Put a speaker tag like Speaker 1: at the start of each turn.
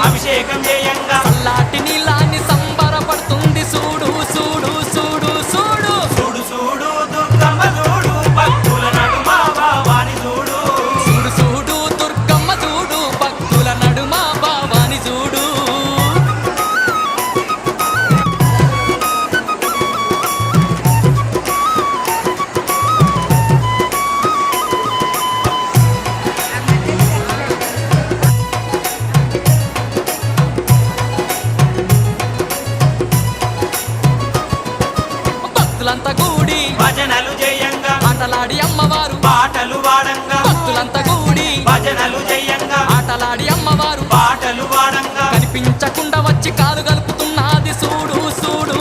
Speaker 1: అభిషేకం చేయంగా
Speaker 2: చల్లాటి నీలాన్ని సంబరపడుతుంది చూడు చూడు చూడు చూడు
Speaker 1: చూడు చూడు దుర్గమ్మ చూడు భక్తుల నడుమ భావాని చూడు
Speaker 2: చూడు చూడు దుర్గమ్మ చూడు భక్తుల నడుమ భావాని చూడు భక్తులంతా కూడి
Speaker 1: భజనలు చేయంగా
Speaker 2: ఆటలాడి అమ్మవారు
Speaker 1: పాటలు వాడంగా
Speaker 2: భక్తులంతా కూడి
Speaker 1: భజనలు చేయంగా
Speaker 2: ఆటలాడి అమ్మవారు
Speaker 1: పాటలు వాడంగా
Speaker 2: కనిపించకుండా వచ్చి కాలు కలుపుతున్నది చూడు చూడు